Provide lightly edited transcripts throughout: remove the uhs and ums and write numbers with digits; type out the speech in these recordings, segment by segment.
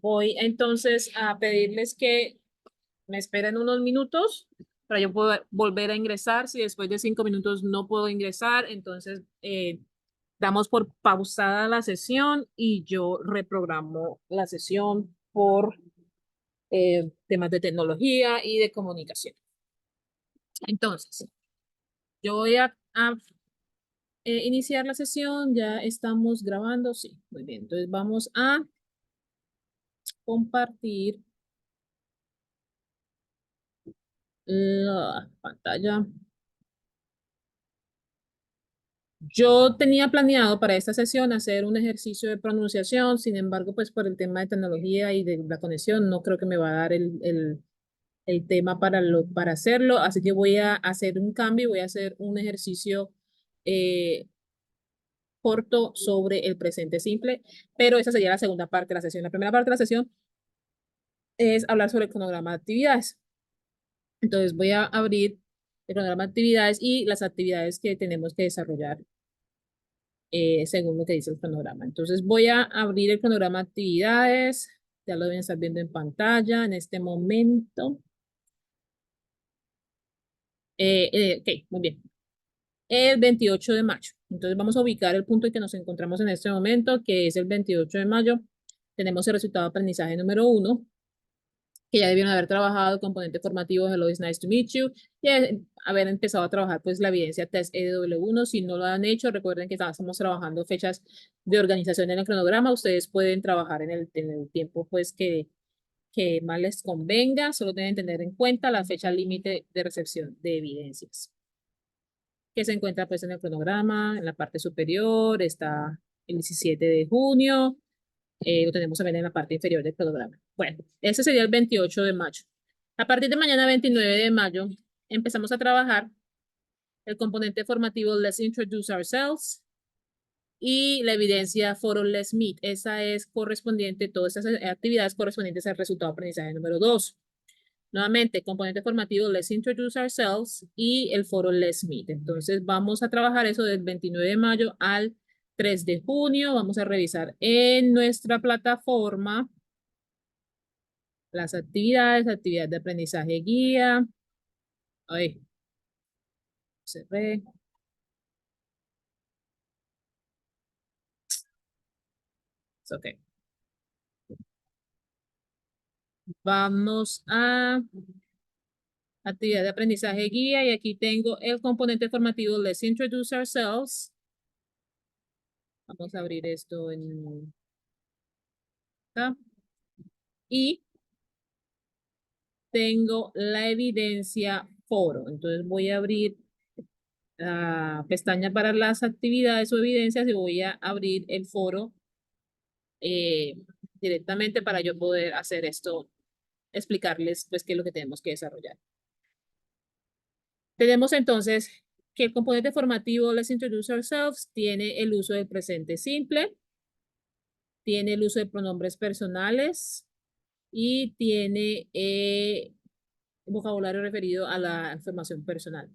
Voy entonces a pedirles que me esperen unos minutos para yo poder volver a ingresar. Si después de 5 minutos no puedo ingresar, entonces damos por pausada la sesión y yo reprogramo la sesión por temas de tecnología y de comunicación. Entonces, yo voy a iniciar la sesión. Ya estamos grabando. Sí, muy bien. Entonces vamos a compartir la pantalla. Yo tenía planeado para esta sesión hacer un ejercicio de pronunciación, sin embargo, pues por el tema de tecnología y de la conexión, no creo que me va a dar el tema para hacerlo, así que voy a hacer un cambio y voy a hacer un ejercicio eh, corto sobre el presente simple, pero esa sería la segunda parte de la sesión. La primera parte de la sesión es hablar sobre el cronograma de actividades. Entonces voy a abrir el cronograma de actividades y las actividades que tenemos que desarrollar según lo que dice el cronograma. Entonces voy a abrir el cronograma de actividades. Ya lo deben estar viendo en pantalla en este momento. Ok, muy bien. El 28 de mayo. Entonces vamos a ubicar el punto en que nos encontramos en este momento, que es el 28 de mayo. Tenemos el resultado de aprendizaje número 1, que ya debieron haber trabajado componente formativo Hello, it's nice to meet you, y haber empezado a trabajar pues la evidencia test EW1. Si no lo han hecho, recuerden que estamos trabajando fechas de organización en el cronograma. Ustedes pueden trabajar en el tiempo pues que más les convenga. Solo deben tener en cuenta la fecha límite de recepción de evidencias, que se encuentra pues en el cronograma. En la parte superior está el 17 de junio. Lo tenemos también en la parte inferior del cronograma. Bueno, ese sería el 28 de mayo. A partir de mañana, 29 de mayo, empezamos a trabajar el componente formativo Let's Introduce Ourselves y la evidencia Foro Let's Meet. Esa es correspondiente, todas esas actividades correspondientes al resultado de aprendizaje número 2. Nuevamente, componente formativo Let's Introduce Ourselves y el foro Let's Meet. Entonces vamos a trabajar eso del 29 de mayo al 3 de junio. Vamos a revisar en nuestra plataforma las actividades, actividad de aprendizaje guía. Ay, se ve. Ok. Vamos a actividad de aprendizaje guía y aquí tengo el componente formativo Let's Introduce Ourselves. Vamos a abrir esto en acá. Y tengo la evidencia foro. Entonces voy a abrir la pestaña para las actividades o evidencias y voy a abrir el foro eh, directamente para yo poder hacer esto, explicarles pues qué es lo que tenemos que desarrollar. Tenemos entonces que el componente formativo Let's Introduce Ourselves tiene el uso del presente simple, tiene el uso de pronombres personales y tiene vocabulario referido a la información personal.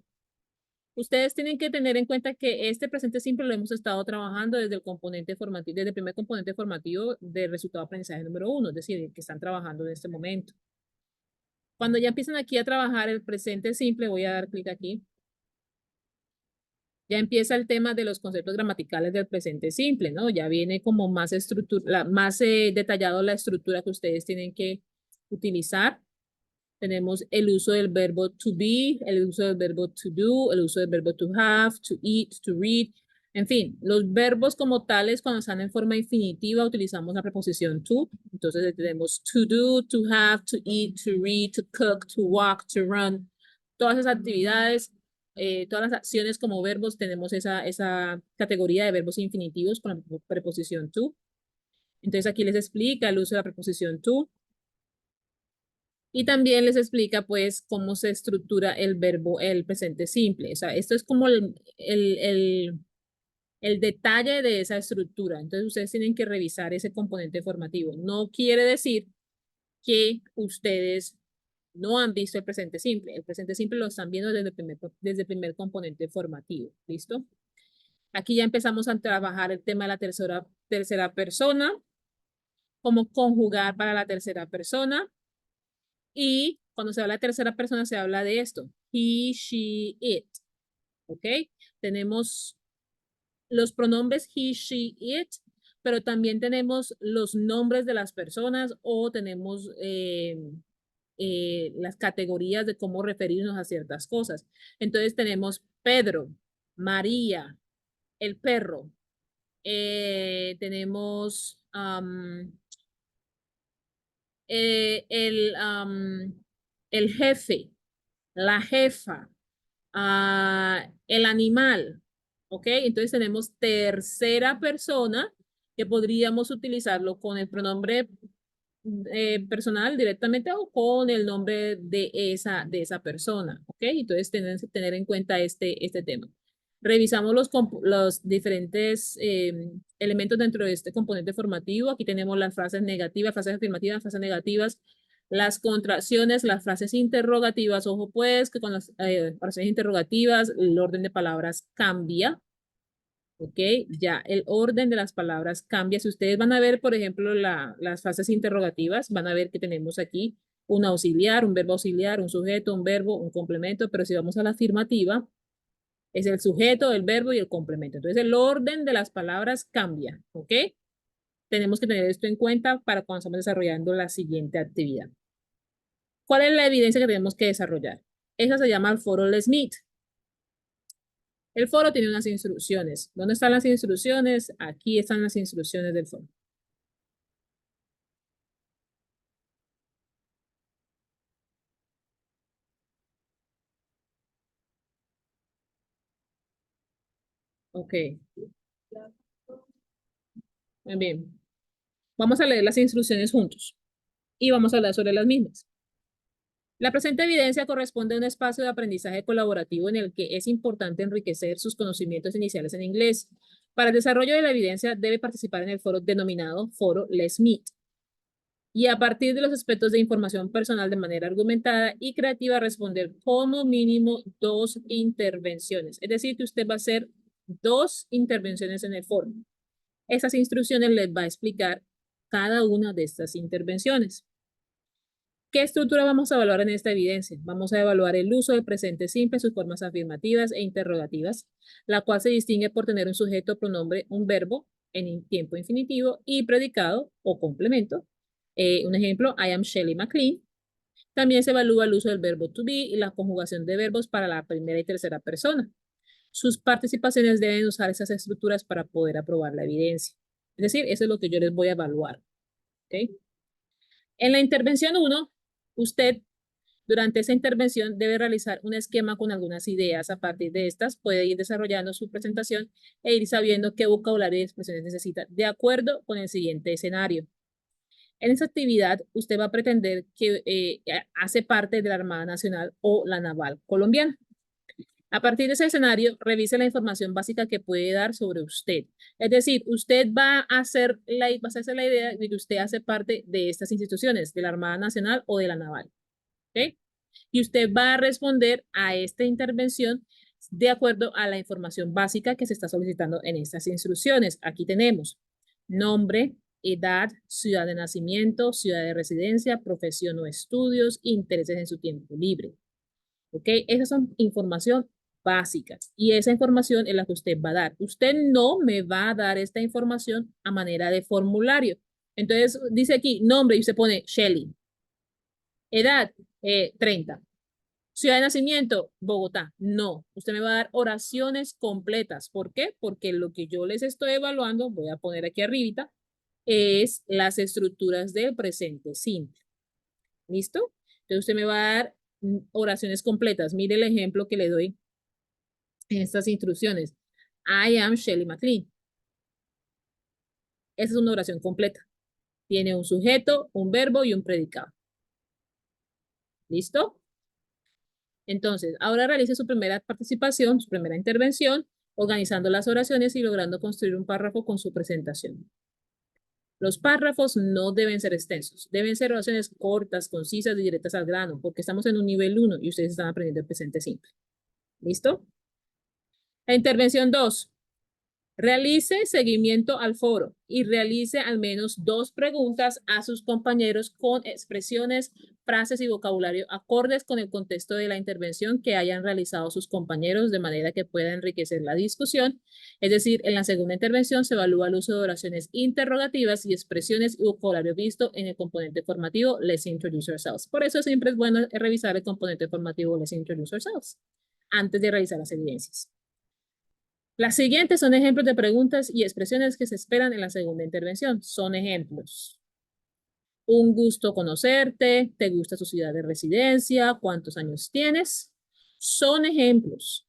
Ustedes tienen que tener en cuenta que este presente simple lo hemos estado trabajando desde el componente formativo, desde el primer componente formativo del resultado de aprendizaje número 1, es decir, que están trabajando en este momento. Cuando ya empiezan aquí a trabajar el presente simple, voy a dar clic aquí. Ya empieza el tema de los conceptos gramaticales del presente simple, ¿no? Ya viene como más estructura, más detallado la estructura que ustedes tienen que utilizar. Tenemos el uso del verbo to be, el uso del verbo to do, el uso del verbo to have, to eat, to read. En fin, los verbos como tales, cuando están en forma infinitiva, utilizamos la preposición to. Entonces tenemos to do, to have, to eat, to read, to cook, to walk, to run. Todas esas actividades, todas las acciones como verbos, tenemos esa categoría de verbos infinitivos con la preposición to. Entonces aquí les explica el uso de la preposición to. Y también les explica, pues, cómo se estructura el verbo, el presente simple. O sea, esto es como el detalle de esa estructura. Entonces, ustedes tienen que revisar ese componente formativo. No quiere decir que ustedes no han visto el presente simple. El presente simple lo están viendo desde el primer componente formativo. ¿Listo? Aquí ya empezamos a trabajar el tema de la tercera persona. cómo conjugar para la tercera persona. Y cuando se habla de tercera persona, se habla de esto. He, she, it. ¿Ok? Tenemos los pronombres he, she, it, pero también tenemos los nombres de las personas o tenemos las categorías de cómo referirnos a ciertas cosas. Entonces tenemos Pedro, María, el perro, tenemos el jefe, la jefa, el animal, ¿ok? Entonces tenemos tercera persona que podríamos utilizarlo con el pronombre personal directamente o con el nombre de esa persona, ¿ok? Entonces tenemos que tener en cuenta este tema. Revisamos los diferentes elementos dentro de este componente formativo. Aquí tenemos las frases negativas, frases afirmativas, frases negativas, las contracciones, las frases interrogativas. Ojo pues que con las frases interrogativas el orden de palabras cambia. ¿Ok? Ya el orden de las palabras cambia. Si ustedes van a ver, por ejemplo, las frases interrogativas, van a ver que tenemos aquí un auxiliar, un verbo auxiliar, un sujeto, un verbo, un complemento, pero si vamos a la afirmativa, es el sujeto, el verbo y el complemento. Entonces el orden de las palabras cambia, ¿ok? Tenemos que tener esto en cuenta para cuando estamos desarrollando la siguiente actividad. ¿Cuál es la evidencia que tenemos que desarrollar? Esa se llama el foro Smith. El foro tiene unas instrucciones. ¿Dónde están las instrucciones? Aquí están las instrucciones del foro. Ok, muy bien. Vamos a leer las instrucciones juntos y vamos a hablar sobre las mismas. La presente evidencia corresponde a un espacio de aprendizaje colaborativo en el que es importante enriquecer sus conocimientos iniciales en inglés. Para el desarrollo de la evidencia debe participar en el foro denominado Foro Les Meet y a partir de los aspectos de información personal de manera argumentada y creativa responder como mínimo 2 intervenciones. Es decir, que usted va a hacer 2 intervenciones en el foro. Esas instrucciones les va a explicar cada una de estas intervenciones. ¿Qué estructura vamos a evaluar en esta evidencia? Vamos a evaluar el uso del presente simple, sus formas afirmativas e interrogativas, la cual se distingue por tener un sujeto, pronombre, un verbo en tiempo infinitivo y predicado o complemento. Un ejemplo, I am Shelley McLean. También se evalúa el uso del verbo to be y la conjugación de verbos para la primera y tercera persona. Sus participaciones deben usar esas estructuras para poder aprobar la evidencia. Es decir, eso es lo que yo les voy a evaluar. ¿Okay? En la intervención 1, usted durante esa intervención debe realizar un esquema con algunas ideas. A partir de estas puede ir desarrollando su presentación e ir sabiendo qué vocabulario y expresiones necesita de acuerdo con el siguiente escenario. En esa actividad, usted va a pretender que hace parte de la Armada Nacional o la Naval Colombiana. A partir de ese escenario, revise la información básica que puede dar sobre usted. Es decir, usted va a hacerse la idea de que usted hace parte de estas instituciones, de la Armada Nacional o de la Naval. ¿Okay? Y usted va a responder a esta intervención de acuerdo a la información básica que se está solicitando en estas instrucciones. Aquí tenemos nombre, edad, ciudad de nacimiento, ciudad de residencia, profesión o estudios, intereses en su tiempo libre. ¿Ok? Esas son información básicas y esa información es la que usted va a dar. Usted no me va a dar esta información a manera de formulario. Entonces dice aquí nombre y usted pone Shelly. Edad, 30. Ciudad de nacimiento, Bogotá. No, usted me va a dar oraciones completas. ¿Por qué? Porque lo que yo les estoy evaluando, voy a poner aquí arribita, es las estructuras del presente simple. ¿Listo? Entonces usted me va a dar oraciones completas. Mire el ejemplo que le doy en estas instrucciones. I am Shelley McLean. Esa es una oración completa. Tiene un sujeto, un verbo y un predicado. ¿Listo? Entonces, ahora realice su primera participación, su primera intervención, organizando las oraciones y logrando construir un párrafo con su presentación. Los párrafos no deben ser extensos, deben ser oraciones cortas, concisas y directas al grano, porque estamos en un nivel 1 y ustedes están aprendiendo el presente simple. ¿Listo? La intervención 2. Realice seguimiento al foro y realice al menos 2 preguntas a sus compañeros con expresiones, frases y vocabulario acordes con el contexto de la intervención que hayan realizado sus compañeros de manera que pueda enriquecer la discusión. Es decir, en la segunda intervención se evalúa el uso de oraciones interrogativas y expresiones y vocabulario visto en el componente formativo Let's Introduce Ourselves. Por eso siempre es bueno revisar el componente formativo Let's Introduce Ourselves antes de realizar las evidencias. Las siguientes son ejemplos de preguntas y expresiones que se esperan en la segunda intervención. Son ejemplos. Un gusto conocerte, ¿te gusta tu ciudad de residencia? ¿Cuántos años tienes? Son ejemplos.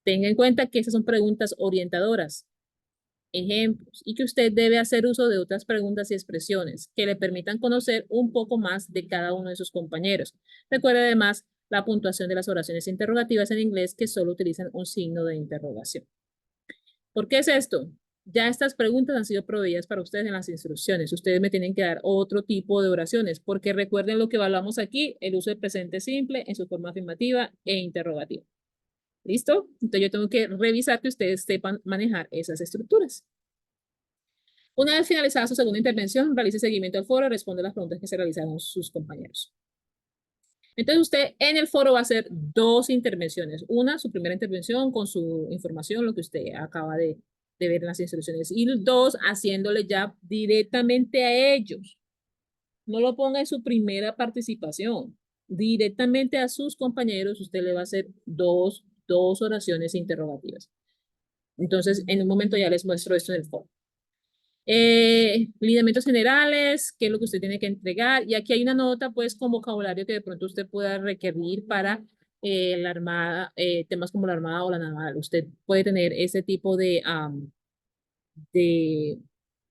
Tenga en cuenta que esas son preguntas orientadoras, ejemplos, y que usted debe hacer uso de otras preguntas y expresiones que le permitan conocer un poco más de cada uno de sus compañeros. Recuerde además la puntuación de las oraciones interrogativas en inglés que solo utilizan un signo de interrogación. ¿Por qué es esto? Ya estas preguntas han sido proveídas para ustedes en las instrucciones. Ustedes me tienen que dar otro tipo de oraciones, porque recuerden lo que evaluamos aquí, el uso del presente simple en su forma afirmativa e interrogativa. ¿Listo? Entonces yo tengo que revisar que ustedes sepan manejar esas estructuras. Una vez finalizada su segunda intervención, realice seguimiento al foro y responde las preguntas que se realizaron sus compañeros. Entonces usted en el foro va a hacer 2 intervenciones. Una, su primera intervención con su información, lo que usted acaba de ver en las instrucciones. Y 2, haciéndole ya directamente a ellos. No lo ponga en su primera participación. Directamente a sus compañeros usted le va a hacer dos oraciones interrogativas. Entonces, en un momento ya les muestro esto en el foro. Lineamientos generales, qué es lo que usted tiene que entregar. Y aquí hay una nota, pues, con vocabulario que de pronto usted pueda requerir para la Armada, temas como la Armada o la Naval. Usted puede tener ese tipo de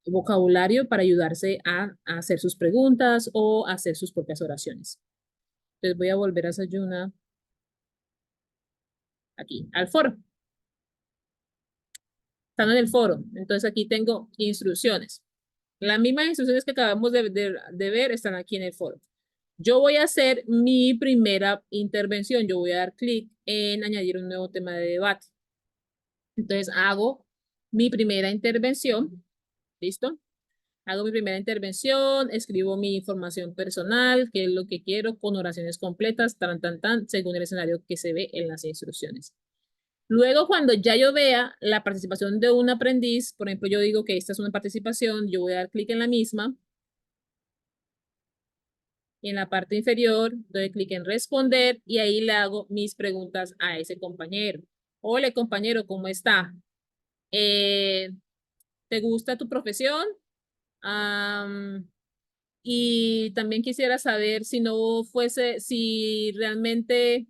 vocabulario para ayudarse a hacer sus preguntas o hacer sus propias oraciones. Entonces voy a volver a Sayuna aquí, al foro. Están en el foro. Entonces aquí tengo instrucciones. Las mismas instrucciones que acabamos de ver están aquí en el foro. Yo voy a hacer mi primera intervención. Yo voy a dar clic en añadir un nuevo tema de debate. Entonces hago mi primera intervención. ¿Listo? Hago mi primera intervención, escribo mi información personal, qué es lo que quiero, con oraciones completas, según el escenario que se ve en las instrucciones. Luego, cuando ya yo vea la participación de un aprendiz, por ejemplo, yo digo que esta es una participación, yo voy a dar clic en la misma y en la parte inferior doy clic en responder y ahí le hago mis preguntas a ese compañero. Hola, compañero, ¿cómo está? ¿Te gusta tu profesión? Y también quisiera saber si no fuese, si realmente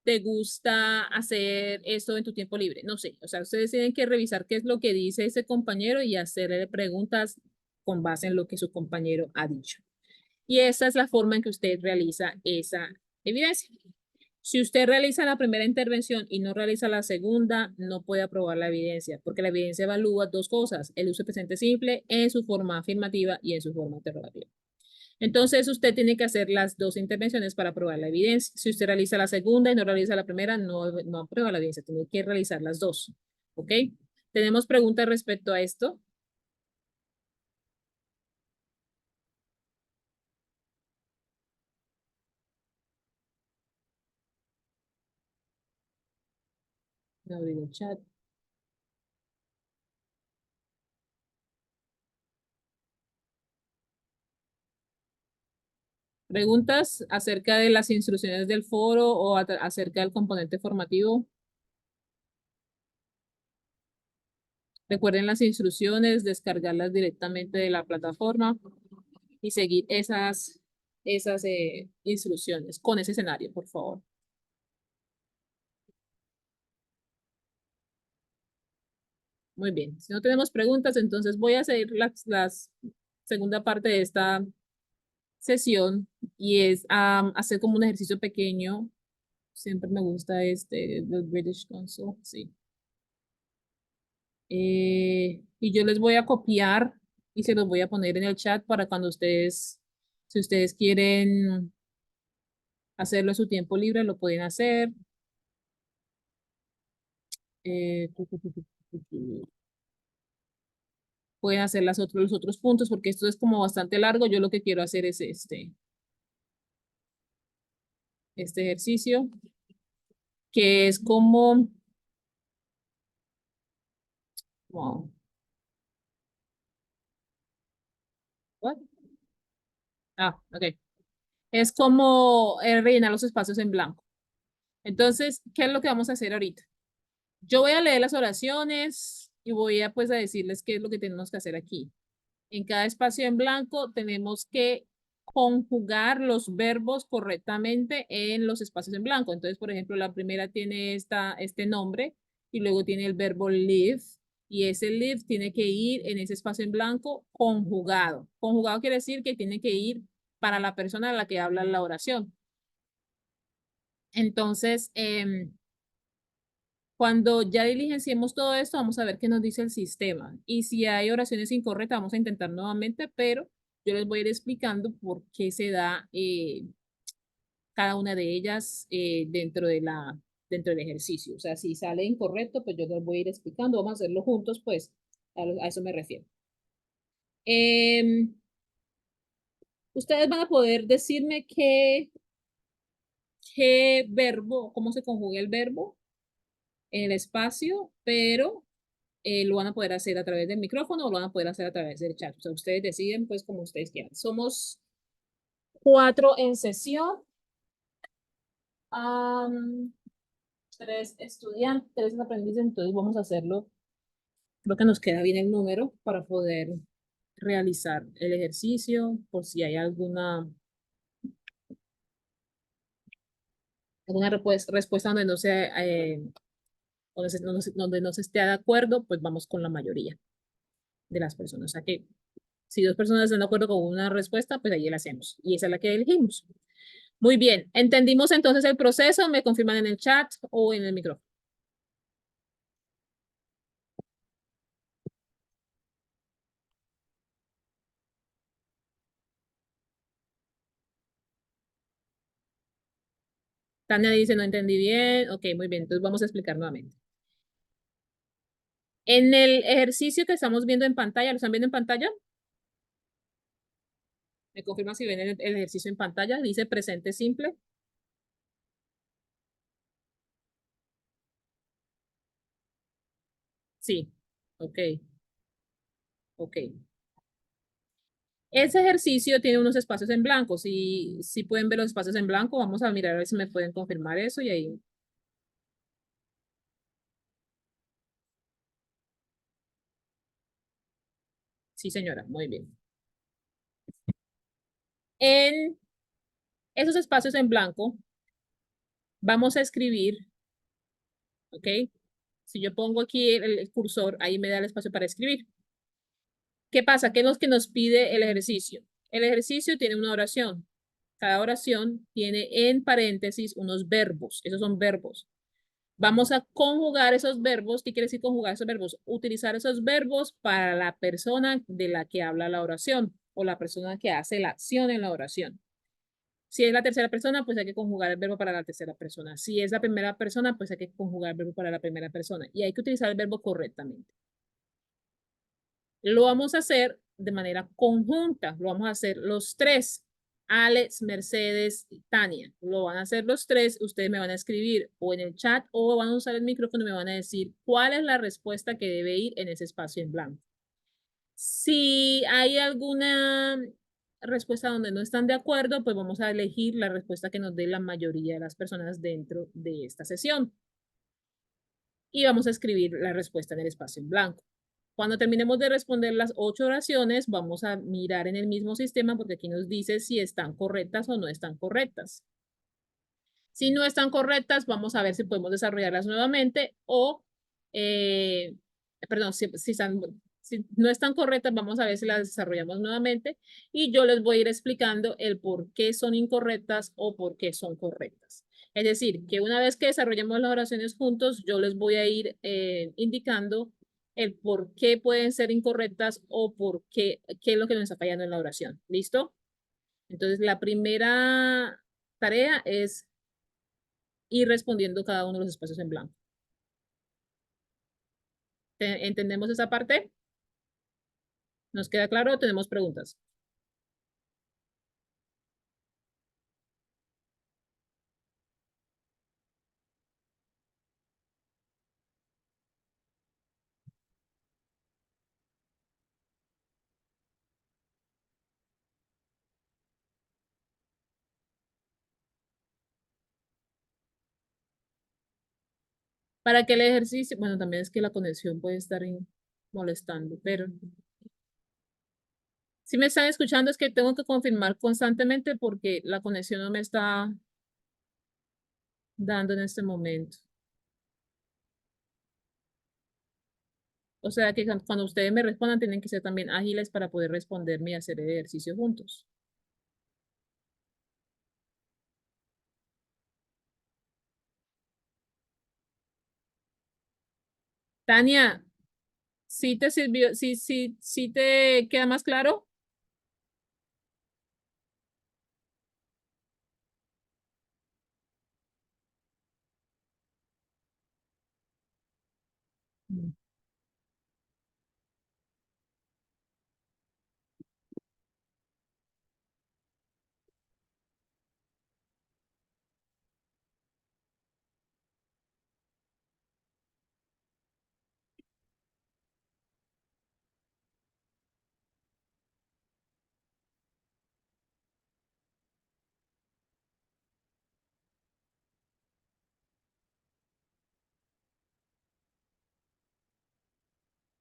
te gusta hacer esto en tu tiempo libre. No sé, o sea, ustedes tienen que revisar qué es lo que dice ese compañero y hacerle preguntas con base en lo que su compañero ha dicho. Y esa es la forma en que usted realiza esa evidencia. Si usted realiza la primera intervención y no realiza la segunda, no puede aprobar la evidencia, porque la evidencia evalúa 2 cosas, el uso presente simple en su forma afirmativa y en su forma interrogativa. Entonces, usted tiene que hacer las 2 intervenciones para aprobar la evidencia. Si usted realiza la segunda y no realiza la primera, no aprueba la evidencia, tiene que realizar las 2. ¿Ok? ¿Tenemos preguntas respecto a esto? No abrir el chat. ¿Preguntas acerca de las instrucciones del foro o acerca del componente formativo? Recuerden las instrucciones, descargarlas directamente de la plataforma y seguir esas instrucciones con ese escenario, por favor. Muy bien. Si no tenemos preguntas, entonces voy a hacer la segunda parte de esta sesión y es hacer como un ejercicio pequeño. Siempre me gusta del British Council, sí. Y yo les voy a copiar y se los voy a poner en el chat para cuando ustedes, si ustedes quieren hacerlo en su tiempo libre, lo pueden hacer. Pueden hacer los otros puntos porque esto es como bastante largo. Yo lo que quiero hacer es este ejercicio, que es como, wow, what? Ah, ok. Es como rellenar los espacios en blanco. Entonces, ¿qué es lo que vamos a hacer ahorita? Yo voy a leer las oraciones y voy a pues a decirles qué es lo que tenemos que hacer aquí. En cada espacio en blanco tenemos que conjugar los verbos correctamente en los espacios en blanco. Entonces, por ejemplo, la primera tiene este nombre y luego tiene el verbo live y ese live tiene que ir en ese espacio en blanco conjugado. Conjugado quiere decir que tiene que ir para la persona a la que habla la oración. Entonces, cuando ya diligenciemos todo esto, vamos a ver qué nos dice el sistema. Y si hay oraciones incorrectas, vamos a intentar nuevamente, pero yo les voy a ir explicando por qué se da cada una de ellas dentro del ejercicio. O sea, si sale incorrecto, pues yo les voy a ir explicando. Vamos a hacerlo juntos, pues a eso me refiero. Ustedes van a poder decirme qué verbo, cómo se conjuga el verbo en el espacio, pero lo van a poder hacer a través del micrófono o lo van a poder hacer a través del chat. O sea, ustedes deciden pues como ustedes quieran. Somos 4 en sesión, um, 3 estudiantes, 3 aprendices, entonces vamos a hacerlo. Creo que nos queda bien el número para poder realizar el ejercicio por si hay alguna respuesta donde no se, donde no se esté de acuerdo, pues vamos con la mayoría de las personas. O sea que si 2 personas están de acuerdo con una respuesta, pues ahí la hacemos. Y esa es la que elegimos. Muy bien. ¿Entendimos entonces el proceso? ¿Me confirman en el chat o en el micrófono? Tania dice, no entendí bien. Ok, muy bien. Entonces vamos a explicar nuevamente. En el ejercicio que estamos viendo en pantalla, ¿lo están viendo en pantalla? ¿Me confirman si ven el ejercicio en pantalla? Dice presente simple. Sí. Ok, ok. Ese ejercicio tiene unos espacios en blanco. Si pueden ver los espacios en blanco, vamos a mirar a ver si me pueden confirmar eso y ahí. Sí, señora, muy bien. En esos espacios en blanco, vamos a escribir, ¿ok? Si yo pongo aquí el cursor, ahí me da el espacio para escribir. ¿Qué pasa? ¿Qué es lo que nos pide el ejercicio? El ejercicio tiene una oración. Cada oración tiene en paréntesis unos verbos. Esos son verbos. Vamos a conjugar esos verbos. ¿Qué quiere decir conjugar esos verbos? Utilizar esos verbos para la persona de la que habla la oración o la persona que hace la acción en la oración. Si es la tercera persona, pues hay que conjugar el verbo para la tercera persona. Si es la primera persona, pues hay que conjugar el verbo para la primera persona. Y hay que utilizar el verbo correctamente. Lo vamos a hacer de manera conjunta. Lo vamos a hacer los tres. Alex, Mercedes y Tania. Lo van a hacer los tres. Ustedes me van a escribir o en el chat o van a usar el micrófono y me van a decir cuál es la respuesta que debe ir en ese espacio en blanco. Si hay alguna respuesta donde no están de acuerdo, pues vamos a elegir la respuesta que nos dé la mayoría de las personas dentro de esta sesión. Y vamos a escribir la respuesta en el espacio en blanco. Cuando terminemos de responder las 8 oraciones, vamos a mirar en el mismo sistema porque aquí nos dice si están correctas o no están correctas. Si no están correctas, vamos a ver si podemos desarrollarlas nuevamente o, perdón, si no están correctas, vamos a ver si las desarrollamos nuevamente y yo les voy a ir explicando el por qué son incorrectas o por qué son correctas. Es decir, que una vez que desarrollemos las oraciones juntos, yo les voy a ir indicando el por qué pueden ser incorrectas o por qué es lo que nos está fallando en la oración. ¿Listo? Entonces, la primera tarea es ir respondiendo cada uno de los espacios en blanco. ¿Entendemos esa parte? ¿Nos queda claro o tenemos preguntas? Para que el ejercicio, bueno, también es que la conexión puede estar molestando, pero si me están escuchando es que tengo que confirmar constantemente porque la conexión no me está dando en este momento. O sea que cuando ustedes me respondan tienen que ser también ágiles para poder responderme y hacer el ejercicio juntos. Tania, ¿sí te sirvió? ¿Sí te queda más claro? Mm.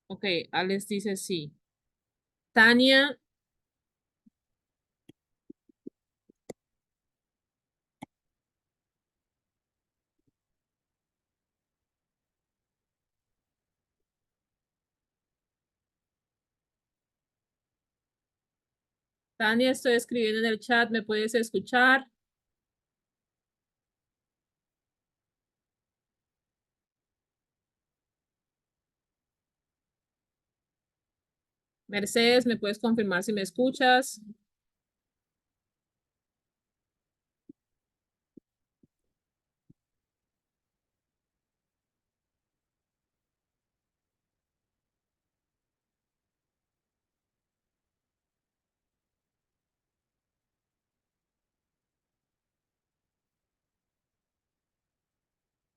Ok, Alex dice sí. Tania, Tania, estoy escribiendo en el chat, ¿me puedes escuchar? Mercedes, ¿me puedes confirmar si me escuchas?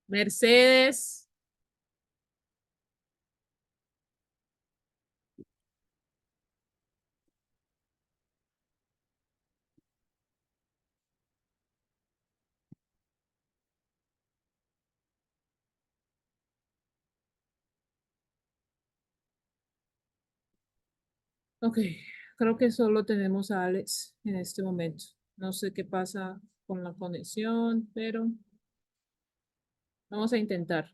Mercedes, ok, creo que solo tenemos a Alex en este momento. No sé qué pasa con la conexión, pero vamos a intentar.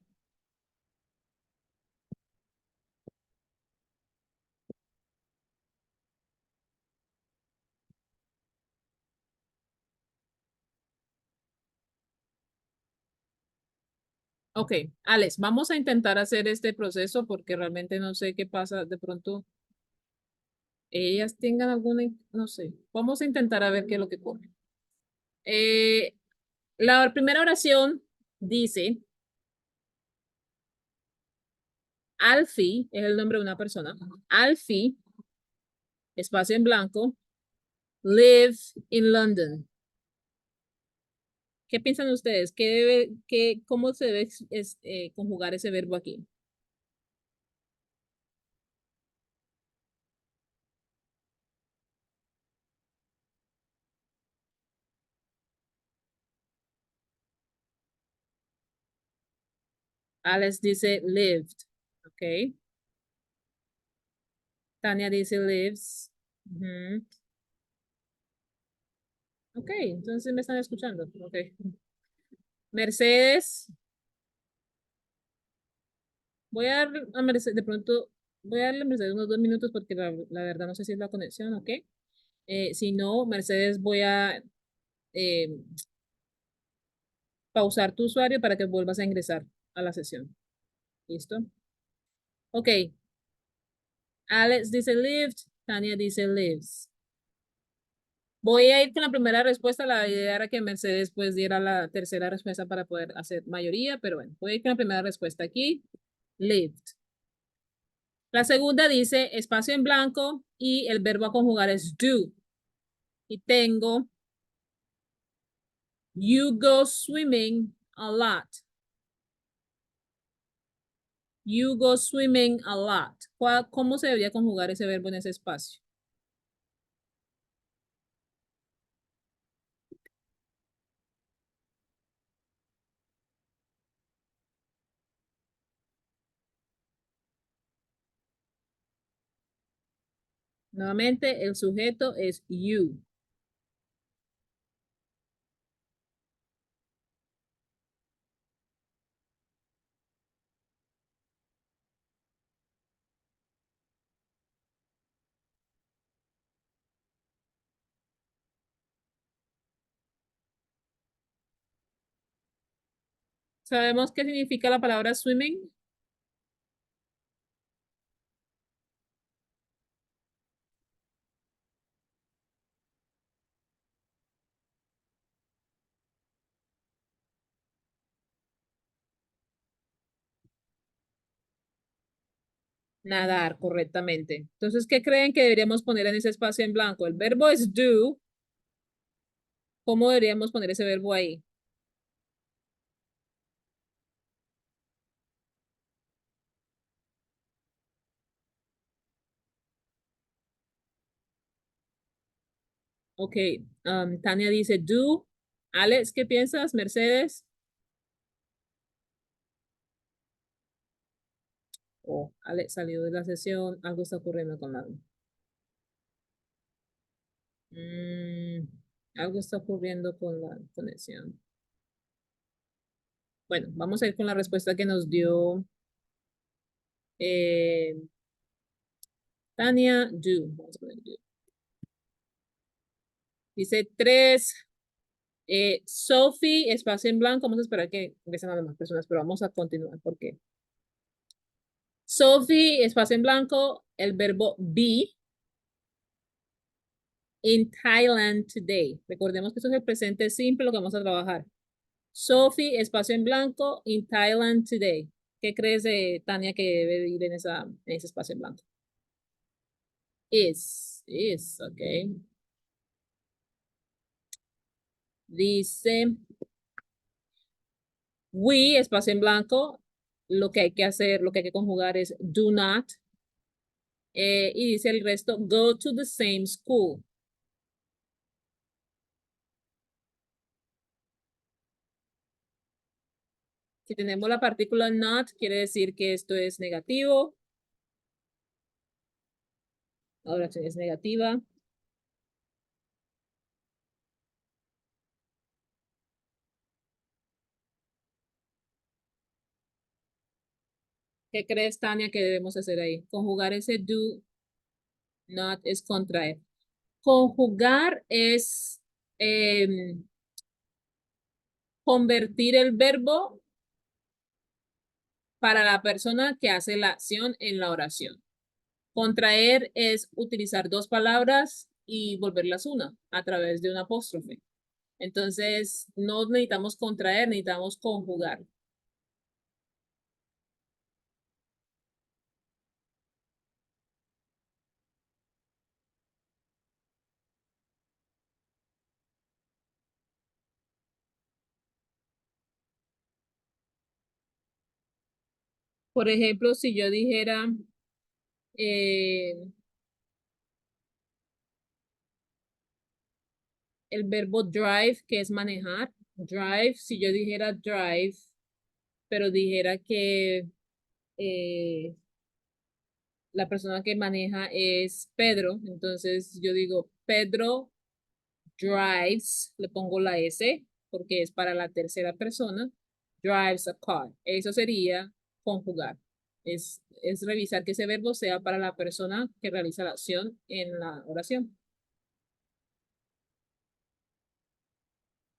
Ok, Alex, vamos a intentar hacer este proceso porque realmente no sé qué pasa. De pronto ellas tengan alguna, no sé. Vamos a intentar a ver qué es lo que ocurre. Eh, la primera oración dice, Alfie es el nombre de una persona. Alfie, espacio en blanco, live in London. ¿Qué piensan ustedes? ¿Cómo se debe conjugar ese verbo aquí? Alex dice lived, ¿ok? Tania dice lives. Ujú. Ok, entonces me están escuchando. Ok. Mercedes, voy a dar a Mercedes, de pronto, voy a darle a Mercedes unos 2 minutos porque la verdad no sé si es la conexión, ¿ok? Si no, Mercedes, voy a eh, pausar tu usuario para que vuelvas a ingresar a la sesión. ¿Listo? Ok, Alex dice lived, Tania dice lives. Voy a ir con la primera respuesta. La idea era que Mercedes pues diera la tercera respuesta para poder hacer mayoría, pero bueno, voy a ir con la primera respuesta aquí. Lived. La segunda dice espacio en blanco y el verbo a conjugar es do. Y tengo, you go swimming a lot. You go swimming a lot. ¿Cómo se debería conjugar ese verbo en ese espacio? Nuevamente, el sujeto es you. ¿Sabemos qué significa la palabra swimming? Nadar correctamente. Entonces, ¿qué creen que deberíamos poner en ese espacio en blanco? El verbo es do. ¿Cómo deberíamos poner ese verbo ahí? Ok, Tania dice do. Alex, ¿qué piensas? Mercedes. Oh, Alex salió de la sesión. Algo está ocurriendo con la... Mm, algo está ocurriendo con la conexión. Bueno, vamos a ir con la respuesta que nos dio eh, Tania. Do. Vamos a poner do. Dice 3. Sophie, espacio en blanco. Vamos a esperar que ingresen a las demás personas, pero vamos a continuar porque Sophie, espacio en blanco, el verbo be in Thailand today. Recordemos que esto es el presente simple, lo que vamos a trabajar. Sophie, espacio en blanco, in Thailand today. ¿Qué crees de Tania que debe ir en ese espacio en blanco? Ok. Dice, we, espacio en blanco, lo que hay que hacer, lo que hay que conjugar es do not. Y dice el resto, go to the same school. Si tenemos la partícula not, quiere decir que esto es negativo. La oración es negativa. ¿Qué crees, Tania, que debemos hacer ahí? Conjugar ese do, not es contraer. Conjugar es convertir el verbo para la persona que hace la acción en la oración. Contraer es utilizar dos palabras y volverlas una a través de un apóstrofe. Entonces, no necesitamos contraer, necesitamos conjugar. Por ejemplo, si yo dijera eh, el verbo drive, que es manejar, drive, si yo dijera drive, pero dijera que eh, la persona que maneja es Pedro, entonces yo digo Pedro drives, le pongo la S porque es para la tercera persona, drives a car. Eso sería conjugar. Es revisar que ese verbo sea para la persona que realiza la acción en la oración.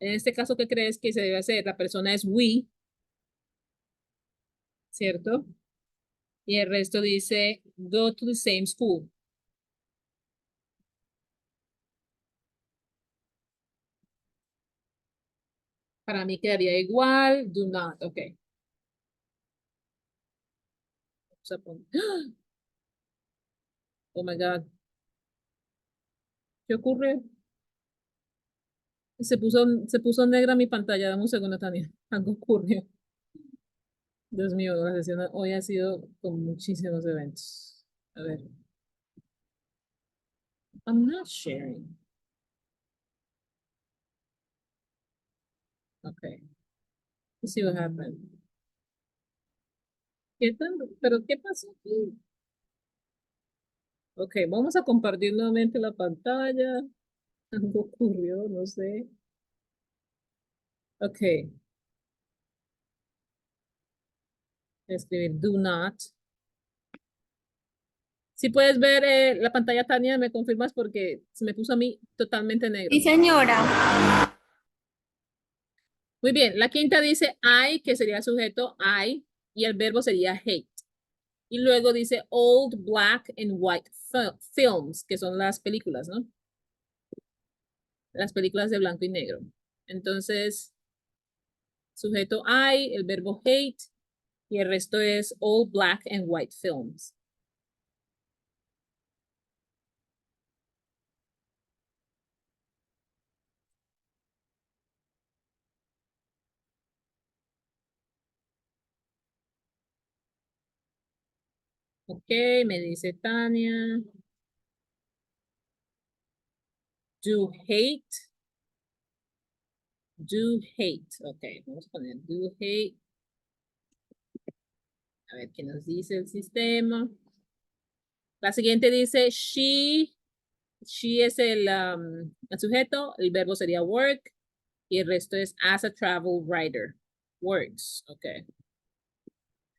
En este caso, ¿qué crees que se debe hacer? La persona es we, ¿cierto? Y el resto dice go to the same school. Para mí quedaría igual, do not, ok. Vamos a poner. Oh my God. ¿Qué ocurre? Se puso negra mi pantalla. Dame un segundo, Tania. Algo ocurrió. Dios mío, la sesión hoy ha sido con muchísimos eventos. A ver. I'm not sharing. Okay. Let's see what happened. ¿Qué tal? ¿Pero qué pasó aquí? Ok, vamos a compartir nuevamente la pantalla. Algo ocurrió, no sé. Ok, escribir do not. Si puedes ver la pantalla, Tania, me confirmas porque se me puso a mí totalmente Sí, negro. señora. Muy bien, la quinta dice I, que sería el sujeto I, y el verbo sería hate. Y luego dice old black and white films, que son las películas, ¿no? Las películas de blanco y negro. Entonces, sujeto I, el verbo hate, y el resto es old black and white films. Ok, me dice Tania. Do hate. Do hate. Ok, vamos a poner do hate. A ver qué nos dice el sistema. La siguiente dice she. She es el sujeto, el verbo sería work y el resto es as a travel writer. Works. Ok,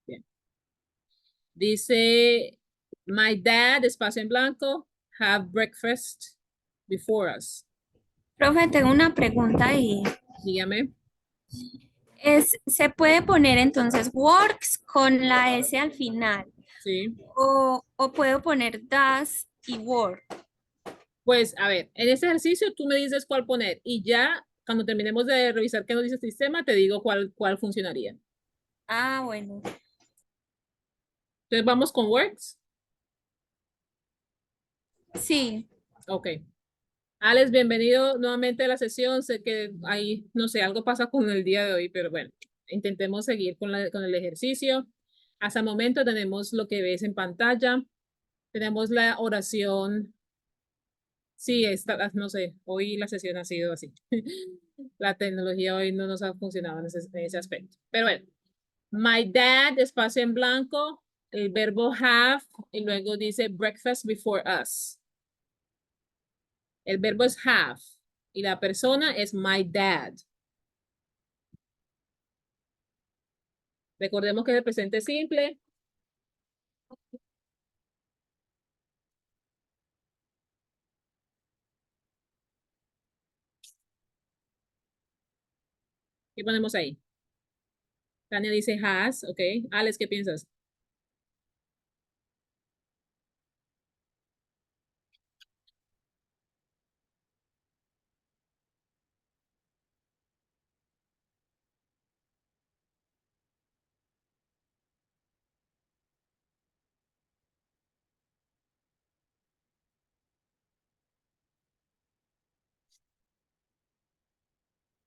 bien. Dice my dad, espacio en blanco, have breakfast before us. Profe, tengo una pregunta ahí. Dígame. ¿Se puede poner entonces works con la S al final? Sí. ¿O puedo poner das y work? Pues, a ver, en ese ejercicio tú me dices cuál poner y ya cuando terminemos de revisar qué nos dice el sistema, te digo cuál funcionaría. Ah, bueno. Entonces, vamos con works. Sí. Ok. Alex, bienvenido nuevamente a la sesión. Sé que ahí, no sé, algo pasa con el día de hoy, pero bueno, intentemos seguir con el ejercicio. Hasta el momento tenemos lo que ves en pantalla. Tenemos la oración. Sí, no sé, hoy la sesión ha sido así. La tecnología hoy no nos ha funcionado en ese aspecto. Pero bueno, my dad, espacio en blanco, el verbo have, y luego dice breakfast before us. El verbo es have y la persona es my dad. Recordemos que es el presente simple. ¿Qué ponemos ahí? Tania dice has, ok. Alex, ¿qué piensas?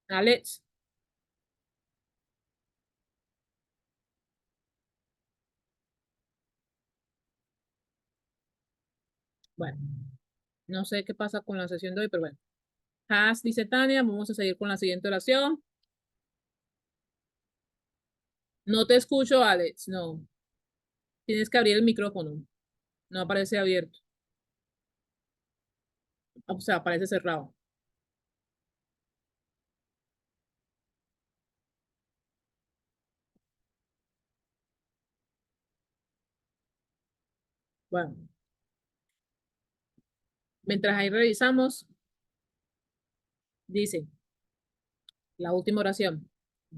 Alex, bueno, no sé qué pasa con la sesión de hoy, pero bueno. Has, dice Tania, vamos a seguir con la siguiente oración. No te escucho, Alex, no. Tienes que abrir el micrófono. No aparece abierto. O sea, aparece cerrado. Bueno, mientras ahí revisamos, dice la última oración.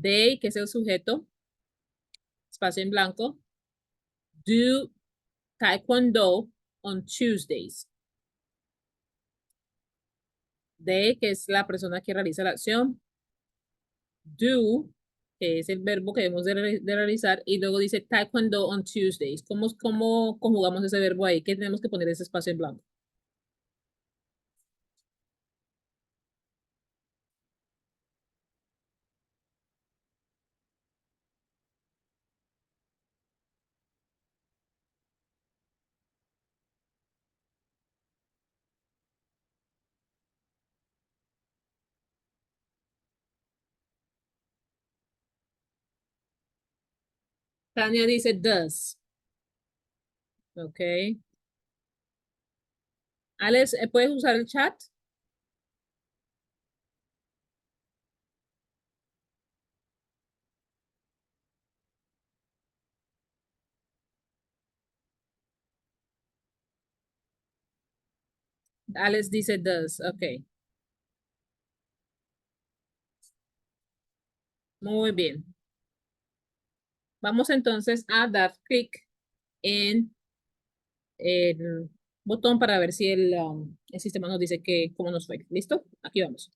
They, que es el sujeto, espacio en blanco, do taekwondo on Tuesdays. They, que es la persona que realiza la acción, do que es el verbo que debemos de realizar, y luego dice taekwondo on Tuesdays. ¿Cómo conjugamos ese verbo ahí? ¿Qué tenemos que poner ese espacio en blanco? Tania dice does. Ok. Alex, ¿puedes usar el chat? Alex dice does. Ok. Muy bien. Vamos entonces a dar clic en el botón para ver si el sistema nos dice que cómo nos fue. ¿Listo? Aquí vamos.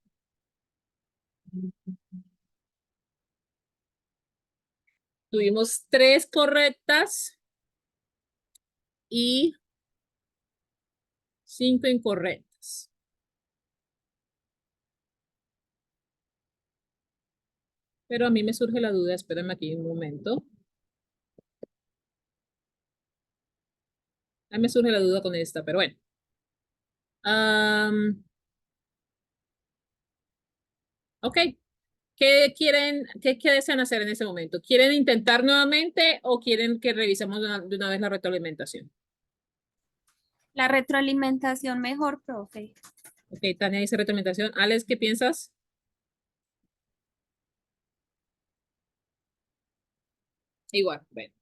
Tuvimos 3 correctas y 5 incorrectas. Pero a mí me surge la duda, espérame aquí un momento. A mí me surge la duda con esta, pero bueno. Ok. ¿Qué desean hacer en ese momento? ¿Quieren intentar nuevamente o quieren que revisemos de una vez la retroalimentación? La retroalimentación mejor, profe. Ok, Tania dice retroalimentación. Alex, ¿qué piensas? Igual, bueno.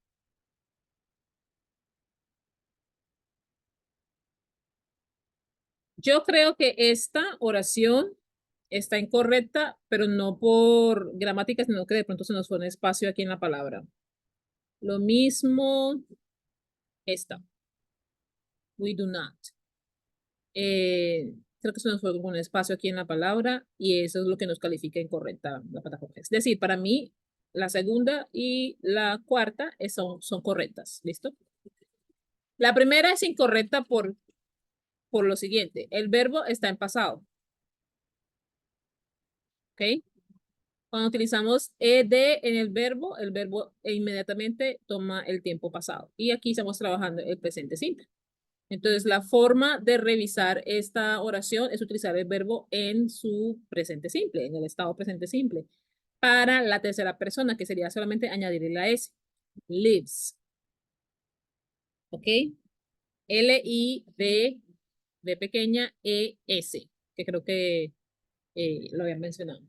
Yo creo que esta oración está incorrecta, pero no por gramática, sino que de pronto se nos fue un espacio aquí en la palabra. Lo mismo esta. We do not. Creo que se nos fue un espacio aquí en la palabra y eso es lo que nos califica incorrecta la plataforma. Es decir, para mí, la segunda y la cuarta son correctas. ¿Listo? La primera es incorrecta por lo siguiente. El verbo está en pasado. ¿Ok? Cuando utilizamos ed en el verbo inmediatamente toma el tiempo pasado. Y aquí estamos trabajando el presente simple. Entonces, la forma de revisar esta oración es utilizar el verbo en su presente simple, en el estado presente simple. Para la tercera persona, que sería solamente añadirle la S. Lives. ¿Ok? L-I-V, V pequeña, E-S, que creo que lo habían mencionado.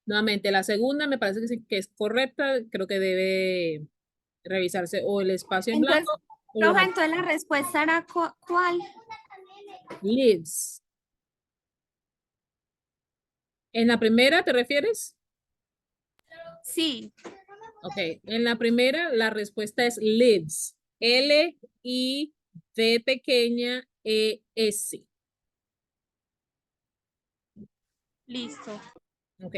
Nuevamente, la segunda me parece que, sí, que es correcta. Creo que debe revisarse o el espacio en Entonces, blanco o profe, entonces la respuesta era ¿cuál? lives. ¿En la primera te refieres? Sí, Ok, en la primera la respuesta es lives. L-I-V pequeña E-S. listo. Ok.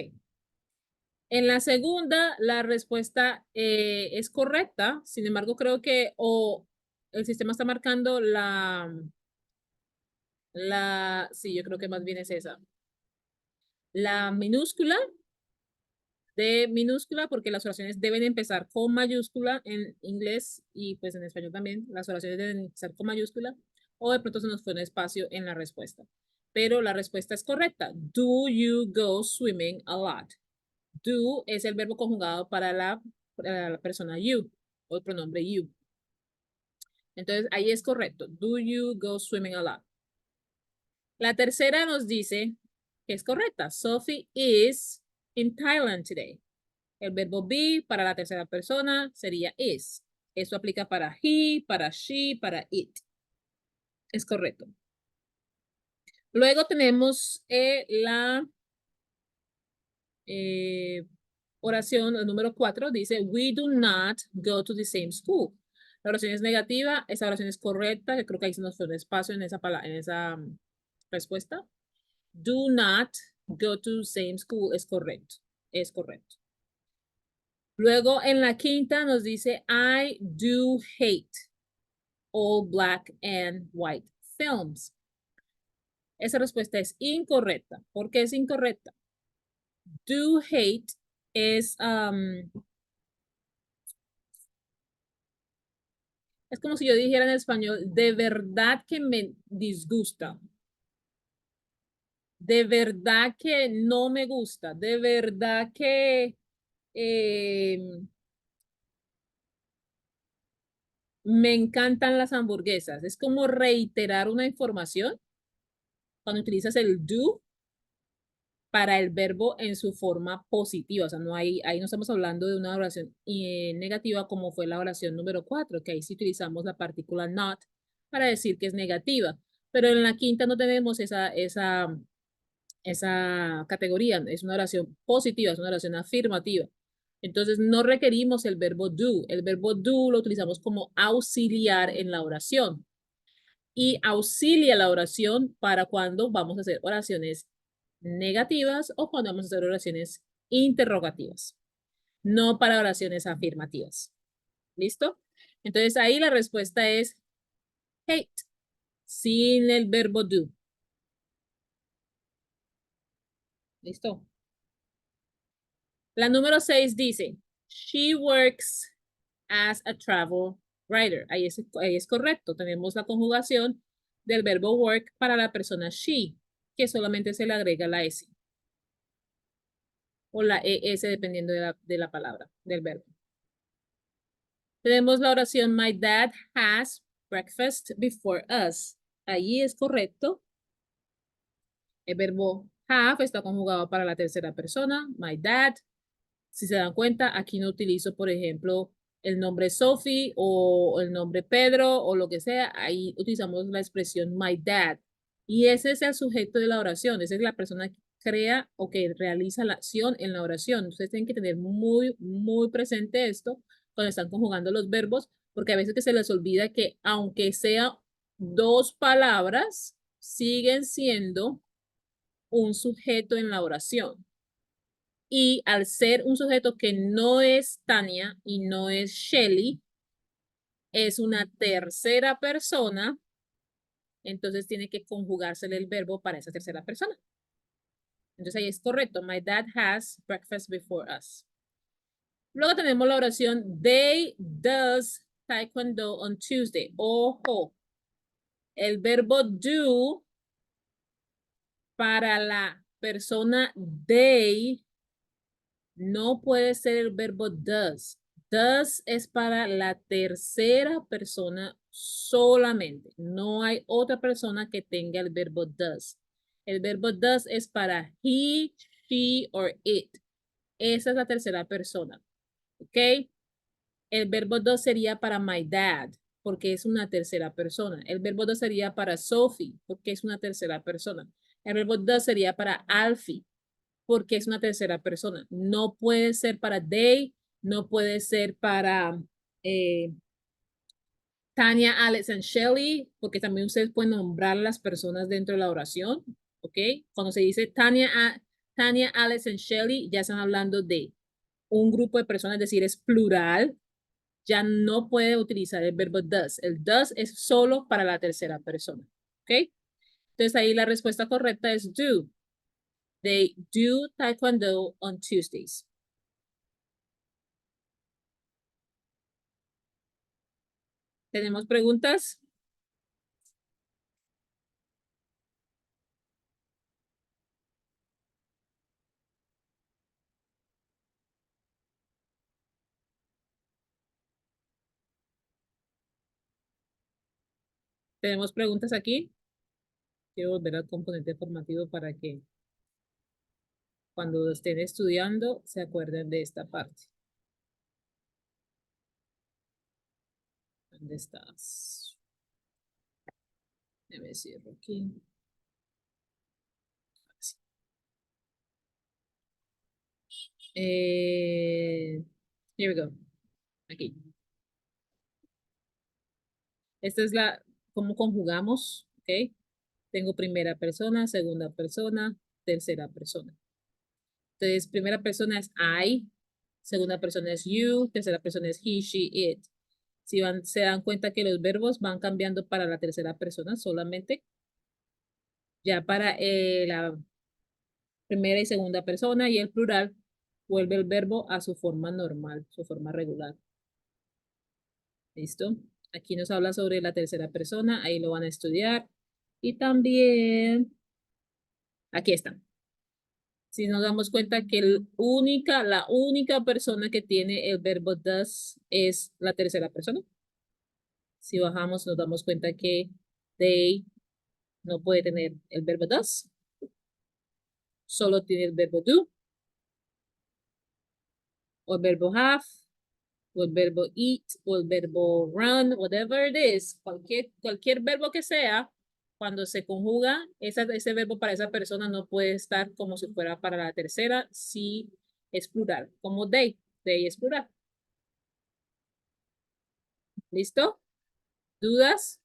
En la segunda la respuesta es correcta. Sin embargo, creo que o el sistema está marcando sí, yo creo que más bien es esa. La minúscula de minúscula, porque las oraciones deben empezar con mayúscula en inglés y pues en español también, las oraciones deben empezar con mayúscula, o de pronto se nos fue un espacio en la respuesta. Pero la respuesta es correcta. Do you go swimming a lot? Do es el verbo conjugado para la persona you, o el pronombre you. Entonces, ahí es correcto. Do you go swimming a lot? La tercera nos dice que es correcta. Sophie is in Thailand today. El verbo be para la tercera persona sería is. Eso aplica para he, para she, para it. Es correcto. Luego tenemos la eh, oración el número 4. Dice, we do not go to the same school. La oración es negativa. Esa oración es correcta. Que creo que ahí se nos fue un espacio en esa, en esa respuesta. Do not go to same school es correcto. Es correcto. Luego en la quinta nos dice, I do hate all black and white films. Esa respuesta es incorrecta. ¿Por qué es incorrecta? Do hate es como si yo dijera en español, de verdad que me disgusta. De verdad que no me gusta. De verdad que eh, me encantan las hamburguesas. Es como reiterar una información cuando utilizas el do para el verbo en su forma positiva. O sea, no hay, ahí no estamos hablando de una oración negativa como fue la oración número 4, que ahí sí utilizamos la partícula not para decir que es negativa. Pero en la quinta no tenemos esa categoría. Es una oración positiva, es una oración afirmativa. Entonces no requerimos el verbo do. El verbo do lo utilizamos como auxiliar en la oración y auxilia la oración para cuando vamos a hacer oraciones negativas o cuando vamos a hacer oraciones interrogativas, no para oraciones afirmativas. ¿Listo? Entonces ahí la respuesta es hate, sin el verbo do. ¿Listo? La número 6 dice, she works as a travel writer. Ahí es correcto. Tenemos la conjugación del verbo work para la persona she, que solamente se le agrega la S o la ES dependiendo de la palabra, del verbo. Tenemos la oración my dad has breakfast before us. Ahí es correcto. El verbo have está conjugado para la tercera persona, my dad. Si se dan cuenta, aquí no utilizo, por ejemplo, el nombre Sophie o el nombre Pedro o lo que sea. Ahí utilizamos la expresión my dad. Y ese es el sujeto de la oración. Esa es la persona que crea o que realiza la acción en la oración. Ustedes tienen que tener muy, muy presente esto cuando están conjugando los verbos, porque a veces que se les olvida que aunque sea dos palabras, siguen siendo un sujeto en la oración. Y al ser un sujeto que no es Tania y no es Shelly, es una tercera persona, entonces tiene que conjugársele el verbo para esa tercera persona. Entonces ahí es correcto. My dad has breakfast before us. Luego tenemos la oración they does taekwondo on Tuesday. Ojo, el verbo do para la persona they no puede ser el verbo does. Does es para la tercera persona solamente. No hay otra persona que tenga el verbo does. El verbo does es para he, she or it. Esa es la tercera persona. ¿Ok? El verbo does sería para my dad, porque es una tercera persona. El verbo does sería para Sophie, porque es una tercera persona. El verbo does sería para Alfie, porque es una tercera persona. No puede ser para they, no puede ser para eh, Tania, Alex and Shelly, porque también ustedes pueden nombrar las personas dentro de la oración, ¿ok? Cuando se dice Tania, Alex and Shelly, ya están hablando de un grupo de personas, es decir, es plural, ya no puede utilizar el verbo does. El does es solo para la tercera persona, ¿ok? Entonces ahí la respuesta correcta es do. They do taekwondo on Tuesdays. ¿Tenemos preguntas? ¿Tenemos preguntas aquí? Quiero volver al componente formativo para que cuando estén estudiando se acuerden de esta parte. ¿Dónde estás? Déjame cierro aquí. Así. Here we go. Aquí. Esta es la, cómo conjugamos, ¿ok? Tengo primera persona, segunda persona, tercera persona. Entonces, primera persona es I, segunda persona es you, tercera persona es he, she, it. Si se dan cuenta que los verbos van cambiando para la tercera persona solamente. Ya para la primera y segunda persona y el plural, vuelve el verbo a su forma normal, su forma regular. ¿Listo? Aquí nos habla sobre la tercera persona, ahí lo van a estudiar. Y también, aquí está. Si nos damos cuenta que la única persona que tiene el verbo does es la tercera persona. Si bajamos, nos damos cuenta que they no puede tener el verbo does, solo tiene el verbo do, o el verbo have, o el verbo eat, o el verbo run, whatever it is, cualquier verbo que sea, cuando se conjuga, ese verbo para esa persona no puede estar como si fuera para la tercera, si es plural, como they es plural. ¿Listo? ¿Dudas?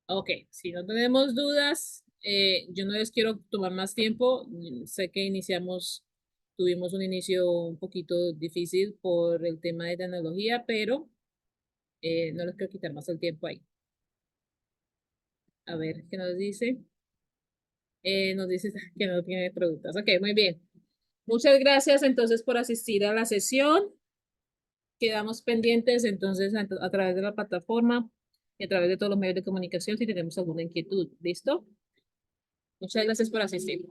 Ok, si no tenemos dudas, yo no les quiero tomar más tiempo. Sé que tuvimos un inicio un poquito difícil por el tema de tecnología, pero no les quiero quitar más el tiempo ahí. A ver, ¿qué nos dice? Nos dice que no tiene preguntas. Ok, muy bien. Muchas gracias entonces por asistir a la sesión. Quedamos pendientes entonces a través de la plataforma y a través de todos los medios de comunicación si tenemos alguna inquietud. ¿Listo? Muchas gracias por asistir.